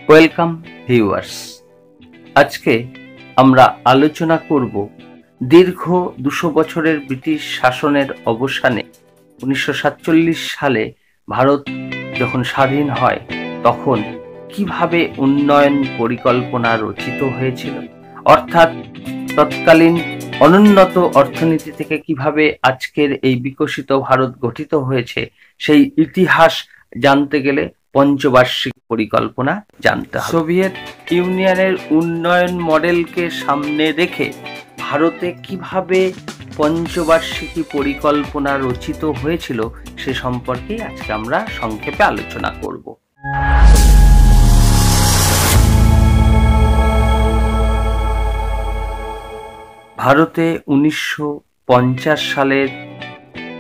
Welcome viewers. আজকে আমরা আলোচনা করব দীর্ঘ 200 বছরের ব্রিটিশ শাসনের অবসানে 1947 সালে ভারত যখন স্বাধীন হয় তখন কিভাবে উন্নয়ন পরিকল্পনা রচিত হয়েছিল, অর্থাৎ তৎকালীন অনুন্নত অর্থনীতি থেকে কিভাবে আজকের এই বিকশিত ভারত গঠিত হয়েছে সেই ইতিহাস জানতে গেলে পঞ্চবার্ষিক পরিকল্পনা জানতে হবে। সোভিয়েত ইউনিয়নের উন্নয়ন মডেলকে সামনে রেখে ভারতে কিভাবে পঞ্চবার্ষিকী পরিকল্পনা রচিত হয়েছিল সে সম্পর্কে আজকে আমরা সংক্ষেপে আলোচনা করব। ভারতে 1950 সালের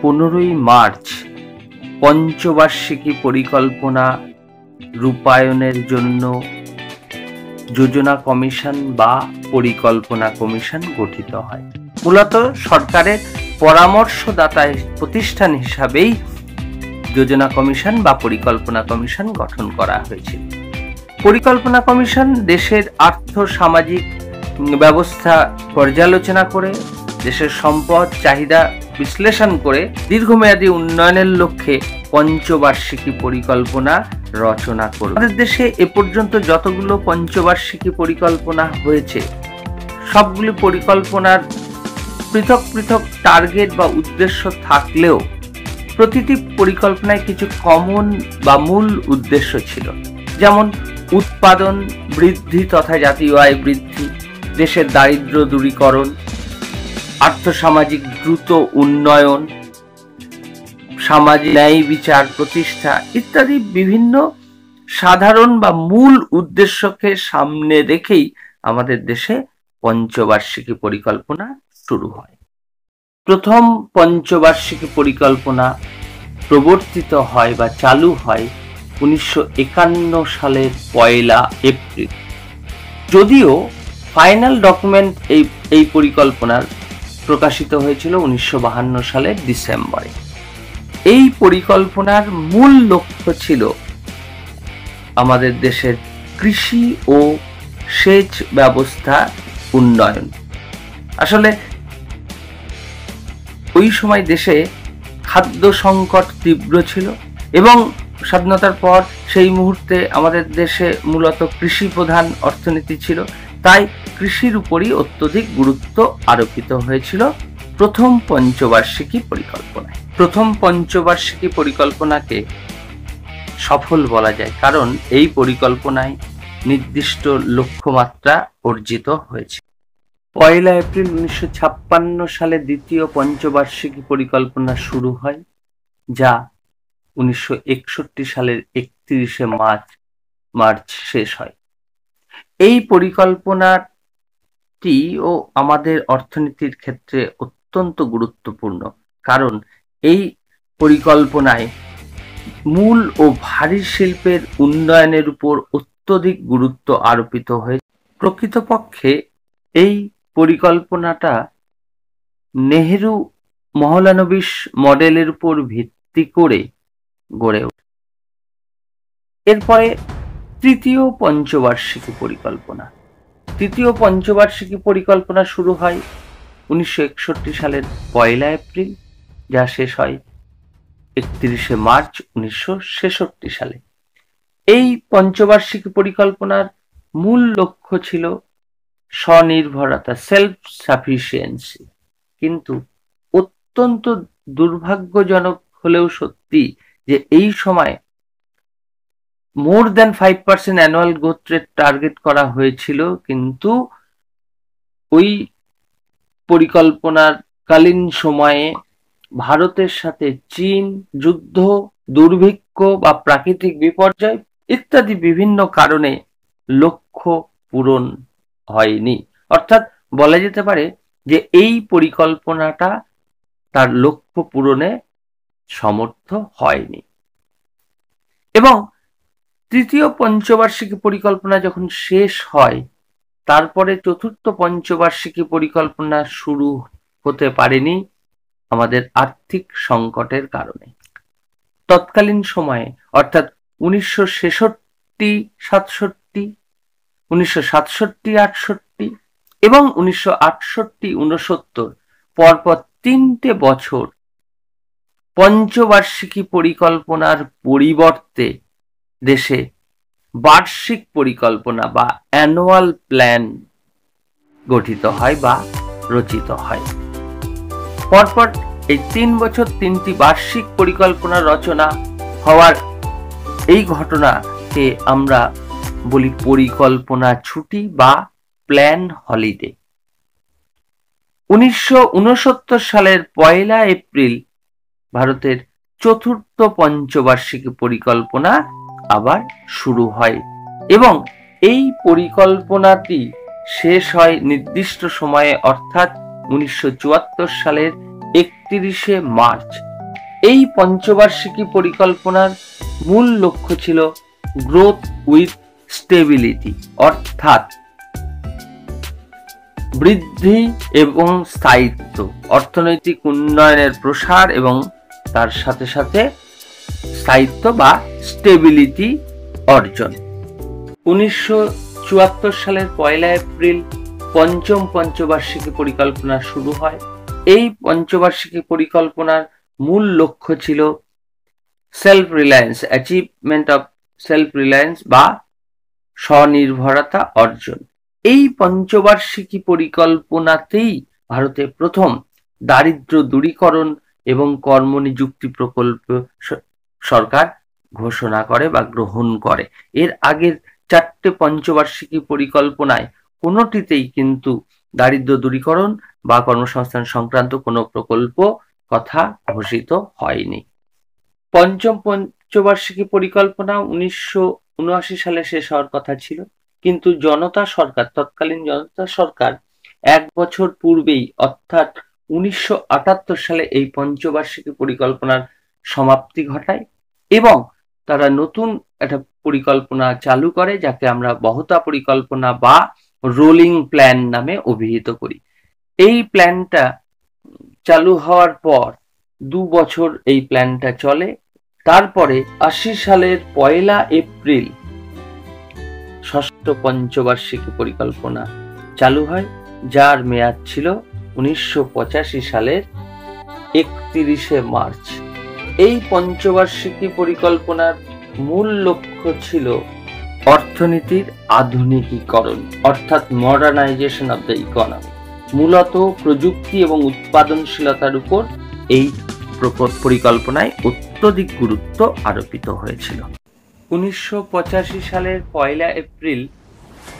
15ই মার্চ পঞ্চবার্ষিকী পরিকল্পনা রূপায়ণের জন্য যোজনা কমিশন বা পরিকল্পনা কমিশন গঠিত হয়। মূলত সরকারের পরামর্শদাতা প্রতিষ্ঠান হিসাবেই যোজনা কমিশন বা পরিকল্পনা কমিশন গঠন করা হয়েছিল। পরিকল্পনা কমিশন দেশের আর্থ সামাজিক ব্যবস্থা পর্যালোচনা করে দেশের সম্পদ চাহিদা বিশ্লেষণ করে দীর্ঘমেয়াদী উন্নয়নের লক্ষ্যে পঞ্চবার্ষিকী পরিকল্পনা রচনা করবে। আমাদের দেশে এ পর্যন্ত যতগুলো পঞ্চবার্ষিকী পরিকল্পনা হয়েছে সবগুলি পরিকল্পনার পৃথক পৃথক টার্গেট বা উদ্দেশ্য থাকলেও প্রতিটি পরিকল্পনায় কিছু কমন বা মূল উদ্দেশ্য ছিল, যেমন উৎপাদন বৃদ্ধি তথা জাতীয় আয় বৃদ্ধি, দেশের দারিদ্র্য দূরীকরণ, আর্থসামাজিক দ্রুত উন্নয়ন, সামাজিক ন্যায় বিচার প্রতিষ্ঠা ইত্যাদি বিভিন্ন সাধারণ বা মূল উদ্দেশ্যকে সামনে রেখেই আমাদের দেশে পঞ্চবার্ষিকী পরিকল্পনা শুরু হয়। প্রথম পঞ্চবার্ষিকী পরিকল্পনা প্রবর্তিত হয় বা চালু হয় 1951 সালের 1 এপ্রিল। যদিও ফাইনাল ডকুমেন্ট এই পরিকল্পনার প্রকাশিত হয়েছিল 1952 সালের ডিসেম্বরে। এই পরিকল্পনার মূল লক্ষ্য ছিল আমাদের দেশের কৃষি ও সেচ ব্যবস্থা উন্নয়ন। আসলে ওই সময় দেশে খাদ্য সংকট তীব্র ছিল এবং স্বাধীনতার পর সেই মুহূর্তে আমাদের দেশে মূলত কৃষি প্রধান অর্থনীতি ছিল, তাই কৃষির উপরই অত্যধিক গুরুত্ব আরোপিত হয়েছিল প্রথম পঞ্চবার্ষিকী পরিকল্পনায়। প্রথম পঞ্চবার্ষিকী পরিকল্পনাকে সফল বলা যায় কারণ এই পরিকল্পনায় নির্দিষ্ট লক্ষ্যমাত্রা অর্জিত হয়েছে। 1 এপ্রিল 1956 সালে দ্বিতীয় পঞ্চবার্ষিকী পরিকল্পনা শুরু হয়, যা 1961 সালের 31 মার্চ শেষ হয়। এই পরিকল্পনাটি ও আমাদের অর্থনীতির ক্ষেত্রে অত্যন্ত গুরুত্বপূর্ণ, কারণ এই পরিকল্পনায় মূল ও ভারী শিল্পের উন্নয়নের উপর অত্যধিক গুরুত্ব আরোপিত হয়েছে। প্রকৃতপক্ষে এই পরিকল্পনাটা নেহেরু মহলানবিশ মডেলের উপর ভিত্তি করে গড়ে ওঠে। এরপরে তৃতীয় পঞ্চবার্ষিকী পরিকল্পনা। তৃতীয় পঞ্চবার্ষিকী পরিকল্পনা শুরু হয় 1961 সালের 1 এপ্রিল, যা শেষ হয় 31 মার্চ 1966 সালে। এই পঞ্চবার্ষিকী পরিকল্পনার মূল লক্ষ্য ছিল স্বনির্ভরতা, সেলফ সাফিসিয়েন্সি। কিন্তু অত্যন্ত দুর্ভাগ্যজনক হলেও সত্যি যে এই সময় more than 5% annual growth rate target করা হয়েছিল, কিন্তু ওই পরিকল্পনার কালীন সময়ে ভারতের সাথে চীন, যুদ্ধ, দুর্ভিক্ষ বা প্রাকৃতিক বিপর্যয় ইত্যাদি বিভিন্ন কারণে লক্ষ্য পূরণ হয়নি। অর্থাৎ বলা যেতে পারে যে এই পরিকল্পনাটা তার লক্ষ্য পূরণে সমর্থ হয়নি। এবং তৃতীয় পঞ্চবার্ষিকী পরিকল্পনা যখন শেষ হয় তারপরে চতুর্থ পঞ্চবার্ষিকী পরিকল্পনা শুরু হতে পারেনি আমাদের আর্থিক সংকটের কারণে। তৎকালীন সময়ে অর্থাৎ 1966-67 1967-68 এবং 1968-69 পরপর 3টে বছর পঞ্চবার্ষিকী পরিকল্পনার পরিবর্তে দেশে বার্ষিক পরিকল্পনা বা অ্যানুয়াল প্ল্যান গঠিত হয় বা রচিত হয়। পরপর এই 3 বছর 3টি বার্ষিক পরিকল্পনা রচনা হওয়ার এই ঘটনাকে আমরা বলি পরিকল্পনা ছুটি বা প্ল্যান হলিডে। 1969 সালের 1 এপ্রিল ভারতের চতুর্থ পঞ্চবার্ষিকী পরিকল্পনা আবার শুরু হয় এবং এই পরিকল্পনাটি শেষ হয় নির্দিষ্ট সময়ে, অর্থাৎ 1974 সালের 31শে মার্চ। এই পঞ্চবার্ষিকী পরিকল্পনার মূল লক্ষ্য ছিল গ্রোথ উইথ স্টেবিলিটি, অর্থাৎ বৃদ্ধি এবং স্থায়িত্ব, অর্থনৈতিক উন্নয়নের প্রসার এবং তার সাথে সাথে স্থায়িত্ব বা স্টেবিলিটি অর্জন। 1974 সালের 1 এপ্রিল পঞ্চম পঞ্চবার্ষিকী পরিকল্পনা শুরু হয়। এই পঞ্চবার্ষিকী পরিকল্পনার মূল লক্ষ্য ছিল self reliance, achievement of self reliance বা স্বনির্ভরতা অর্জন। এই পঞ্চবার্ষিকী পরিকল্পনাতেই ভারতে প্রথম দারিদ্র্য দূরীকরণ এবং কর্মনিযুক্তি প্রকল্প সরকার ঘোষণা করে বা গ্রহণ করে। এর আগের 4টে পঞ্চবার্ষিকী পরিকল্পনায় কোনোটিতেই কিন্তু দারিদ্র্য দূরীকরণ বা কর্মসংস্থান সংক্রান্ত কোনো প্রকল্প কথা ঘোষিত হয়নি। পঞ্চম পঞ্চবার্ষিকী পরিকল্পনা 1979 সালে শেষ হওয়ার কথা ছিল, কিন্তু তৎকালীন জনতা সরকার 1 বছর পূর্বেই অর্থাৎ 1978 সালে এই পঞ্চবার্ষিকী পরিকল্পনার সমাপ্তি ঘটায় এবং তারা নতুন একটা পরিকল্পনা চালু করে, যাকে আমরা বহতা পরিকল্পনা বা রোলিং প্ল্যান নামে অভিহিত করি। এই প্ল্যানটা চালু হওয়ার পর 2 বছর এই প্ল্যানটা চলে। তারপরে 80 সালের 1 এপ্রিল ষষ্ঠ পঞ্চবার্ষিকী পরিকল্পনা চালু হয়, যার মেয়াদ ছিল 1985 সালের 31শে মার্চ। এই পঞ্চবার্ষিকী পরিকল্পনার মূল লক্ষ্য ছিল অর্থনীতির আধুনিকীকরণ, অর্থাৎ মডার্নাইজেশন অফ দ্য ইকোনমি। মূলত প্রযুক্তি এবং উৎপাদনশীলতার উপর এই পরিকল্পনায় অত্যধিক গুরুত্ব আরোপিত হয়েছিল। 1985 সালের 1 এপ্রিল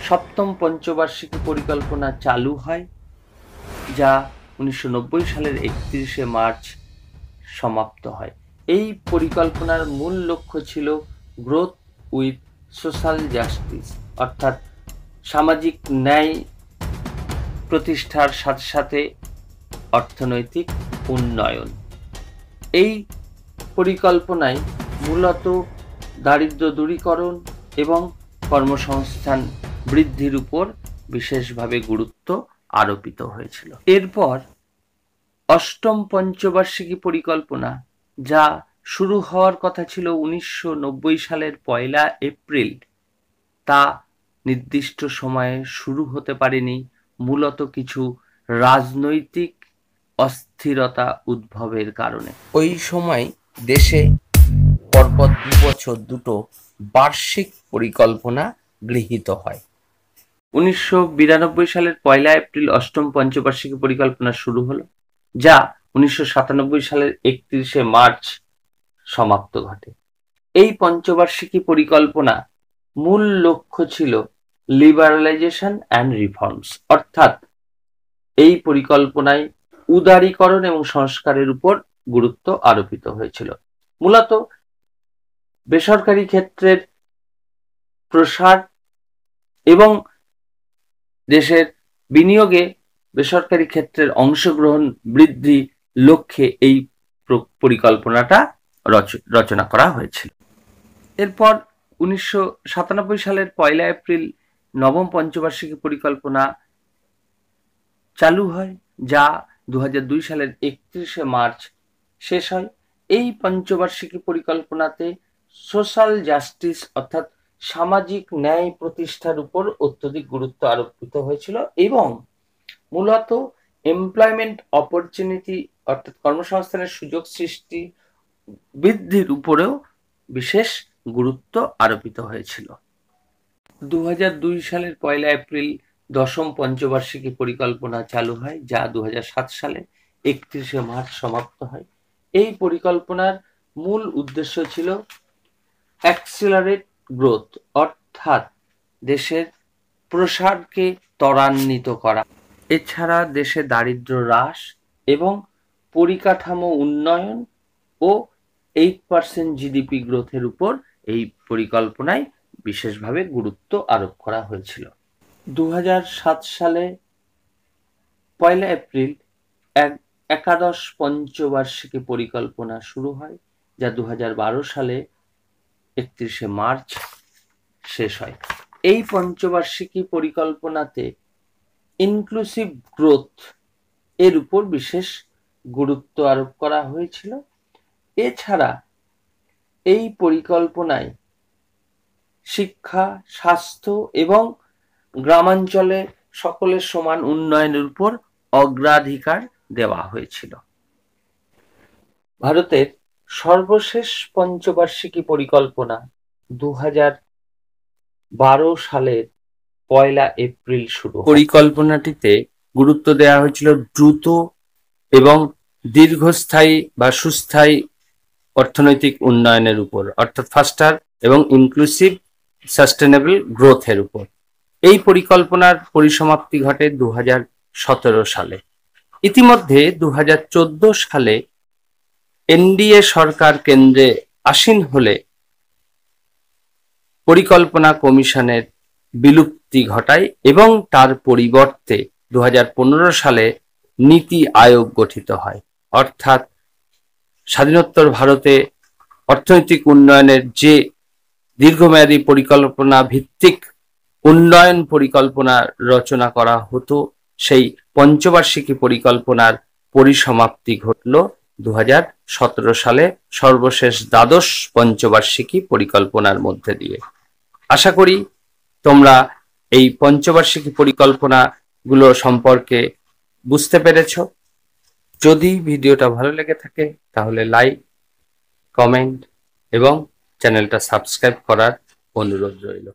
সপ্তম পঞ্চবার্ষিকী পরিকল্পনা চালু হয়, যা 1990 সালের 31শে মার্চ সমাপ্ত হয়। এই পরিকল্পনার মূল লক্ষ্য ছিল গ্রোথ উইথ সোশ্যাল জাস্টিস, অর্থাৎ সামাজিক ন্যায় প্রতিষ্ঠার সাথে সাথে অর্থনৈতিক উন্নয়ন। এই পরিকল্পনায় মূলত দারিদ্র্য দূরীকরণ এবং কর্মসংস্থান বৃদ্ধির উপর বিশেষভাবে গুরুত্ব আরোপিত হয়েছিল। এরপর অষ্টম পঞ্চবার্ষিকী পরিকল্পনা, যা শুরু হওয়ার কথা ছিল 1990 সালের 1 এপ্রিল, তা নির্দিষ্ট সময়ে শুরু হতে পারেনি, মূলত কিছু রাজনৈতিক অস্থিরতা উদ্ভবের কারণে। ওই সময় দেশে পরপর 2 বছর 2টো বার্ষিক পরিকল্পনা গৃহীত হয়। 1992 সালের 1 এপ্রিল অষ্টম পঞ্চবার্ষিকী পরিকল্পনা শুরু হলো, যা 1997 সালের 31শে মার্চ সমাপ্ত ঘটে। এই পঞ্চবার্ষিকী পরিকল্পনা মূল লক্ষ্য ছিল লিবারালাইজেশন অ্যান্ড রিফর্মস, অর্থাৎ এই পরিকল্পনায় উদারীকরণ এবং সংস্কারের উপর গুরুত্ব আরোপিত হয়েছিল। মূলত বেসরকারি ক্ষেত্রের প্রসার এবং দেশের বিনিয়োগে বেসরকারি ক্ষেত্রের অংশগ্রহণ বৃদ্ধি লক্ষ্যে এই পরিকল্পনাটা রচনা করা হয়েছিল। এরপর 1997 সালের 1 এপ্রিল নবম পঞ্চবার্ষিকী পরিকল্পনা চালু হয়, যা 2002 সালের 31শে মার্চ শেষ হয়। এই পঞ্চবার্ষিকী পরিকল্পনাতে সোশ্যাল জাস্টিস, অর্থাৎ সামাজিক ন্যায় প্রতিষ্ঠার উপর অত্যধিক গুরুত্ব আরোপিত হয়েছিল এবং মূলত এমপ্লয়মেন্ট অপরচুনিটি অর্থাৎ কর্মসংস্থানের সুযোগ সৃষ্টি বৃদ্ধির উপরেও বিশেষ গুরুত্ব আরোপিত হয়েছিল। 2002 সালের 1 এপ্রিল দশম পঞ্চবার্ষিকী পরিকল্পনা চালু হয়, যা 2007 সালে 31 মার্চ সমাপ্ত হয়। এই পরিকল্পনার মূল উদ্দেশ্য ছিল অ্যাক্সিলারেট গ্রোথ, অর্থাৎ দেশের প্রসারকে ত্বরান্বিত করা। এছাড়া দেশে দারিদ্র্য হ্রাস এবং পরিকাঠামো উন্নয়ন ও 8% জিডিপি গ্রোথের উপর এই পরিকল্পনায় বিশেষভাবে গুরুত্ব আরোপ করা হয়েছিল। 2007 সালে 1 এপ্রিল একাদশ পঞ্চবার্ষিকী পরিকল্পনা শুরু হয়, যা 2012 সালে 31 মার্চ শেষ হয়। এই পঞ্চবার্ষিকী পরিকল্পনাতে ইনক্লুসিভ গ্রোথ এর উপর বিশেষ গুরুত্ব আরোপ করা হয়েছিল। এছাড়া এই পরিকল্পনায় শিক্ষা, স্বাস্থ্য এবং গ্রামাঞ্চলে সকলের সমান উন্নয়নের উপর অগ্রাধিকার দেওয়া হয়েছিল। ভারতের সর্বশেষ পঞ্চবার্ষিকী পরিকল্পনা 2012 সালের 1 এপ্রিল শুরু। পরিকল্পনাটিতে গুরুত্ব দেওয়া হয়েছিল দ্রুত এবং দীর্ঘস্থায়ী বা সুস্থায়ী অর্থনৈতিক উন্নয়নের উপর, অর্থাৎ ফাস্টার এবং ইনক্লুসিভ সাস্টেনেবল গ্রোথের উপর। এই পরিকল্পনার পরিসমাপ্তি ঘটে 2017 সালে। ইতিমধ্যে 2014 সালে এনডিএ সরকার কেন্দ্রে আসীন হলে পরিকল্পনা কমিশনের বিলুপ্তি ঘটায় এবং তার পরিবর্তে 2015 সালে নীতি আয়োগ গঠিত হয়। অর্থাৎ স্বাধীনোত্তর ভারতে অর্থনৈতিক উন্নয়নের যে দীর্ঘমেয়াদী পরিকল্পনা ভিত্তিক উন্নয়ন পরিকল্পনা রচনা করা হতো, সেই পঞ্চবার্ষিকী পরিকল্পনার পরিসমাপ্তি ঘটল 2017 সালে সর্বশেষ দ্বাদশ পঞ্চবার্ষিকী পরিকল্পনার মধ্যে দিয়ে। আশা করি তোমরা এই পঞ্চবার্ষিকী পরিকল্পনাগুলো সম্পর্কে বুঝতে পেরেছ। যদি ভিডিওটা ভালো লেগে থাকে তাহলে লাইক, কমেন্ট এবং চ্যানেলটা সাবস্ক্রাইব করার অনুরোধ রইল।